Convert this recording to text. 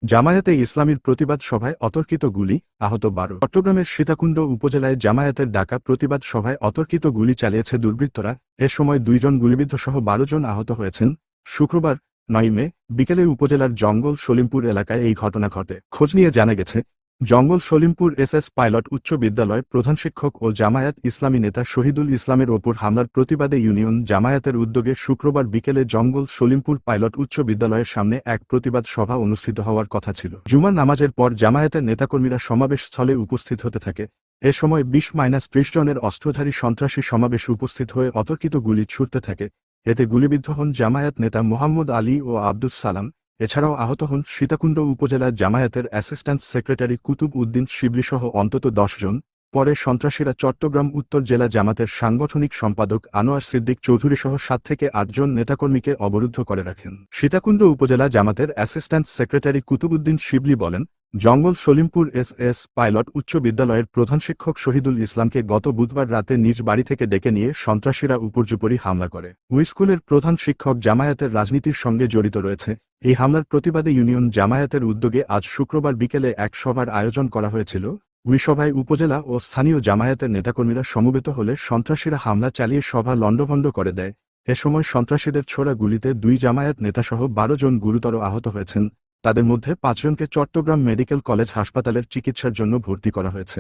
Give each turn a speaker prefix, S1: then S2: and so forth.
S1: জামায়াতে ইসলামীর প্রতিবাদ সভায় অতর্কিত গুলি, আহত 12। চট্টগ্রামের সীতাকুণ্ড উপজেলায় জামায়াতের ডাকা প্রতিবাদ সভায় অতর্কিত গুলি চালিয়েছে দুর্বৃত্তরা। এ সময় 2 জন গুলিবিদ্ধ সহ 12 জন আহত হয়েছেন। শুক্রবার 9 মে বিকেলে উপজেলার জঙ্গল সলিমপুর এলাকায় এই ঘটনা ঘটে। খোঁজ নিয়ে জানা গেছে, জঙ্গল সলিমপুর এসএস পাইলট উচ্চ বিদ্যালয় প্রধান শিক্ষক ও জামায়াত ইসলামী নেতা শহীদুল ইসলামের ওপর হামলার প্রতিবাদে ইউনিয়ন জামায়াতের উদ্যোগে শুক্রবার বিকেলে জঙ্গল সলিমপুর পাইলট উচ্চ বিদ্যালয়ের সামনে এক প্রতিবাদ সভা অনুষ্ঠিত হওয়ার কথা ছিল। জুমার নামাজের পর জামায়াতের নেতাকর্মীরা সমাবেশ স্থলে উপস্থিত হতে থাকে। এ সময় 20-30 জনের অস্ত্রধারী সন্ত্রাসী সমাবেশে উপস্থিত হয়ে অতর্কিত গুলি ছুড়তে থাকে। এতে গুলিবিদ্ধ হন জামায়াত নেতা মোহাম্মদ আলী ও আব্দুস সালাম। এছাড়াও আহত হন সীতাকুণ্ড উপজেলার জামায়াতের অ্যাসিস্ট্যান্ট সেক্রেটারি কুতুব উদ্দিন শিবলিসহ অন্তত 10 জন। পরে সন্ত্রাসীরা চট্টগ্রাম উত্তর জেলা জামাতের সাংগঠনিক সম্পাদক আনোয়ার সিদ্দিক চৌধুরীসহ 7 থেকে 8 জন নেতাকর্মীকে অবরুদ্ধ করে রাখেন। সীতাকুণ্ড উপজেলা জামাতের অ্যাসিস্ট্যান্ট সেক্রেটারি কুতুবুদ্দিন শিবলি বলেন, জঙ্গল সলিমপুর এসএস পাইলট উচ্চ বিদ্যালয়ের প্রধান শিক্ষক শহীদুল ইসলামকে গত বুধবার রাতে নিজ বাড়ি থেকে ডেকে নিয়ে সন্ত্রাসীরা উপর্যুপরি হামলা করে। ওই স্কুলের প্রধান শিক্ষক জামায়াতের রাজনীতির সঙ্গে জড়িত রয়েছে। এই হামলার প্রতিবাদে ইউনিয়ন জামায়াতের উদ্যোগে আজ শুক্রবার বিকেলে এক সভার আয়োজন করা হয়েছিল। ওই সভায় উপজেলা ও স্থানীয় জামায়াতের নেতাকর্মীরা সমবেত হলে সন্ত্রাসীরা হামলা চালিয়ে সভা লণ্ডভণ্ড করে দেয়। এ সময় সন্ত্রাসীদের ছোড়া গুলিতে 2 জামায়াত নেতাসহ 12 জন গুরুতর আহত হয়েছেন। তাদের মধ্যে 5 জনকে চট্টগ্রাম মেডিকেল কলেজ হাসপাতালের চিকিৎসার জন্য ভর্তি করা হয়েছে।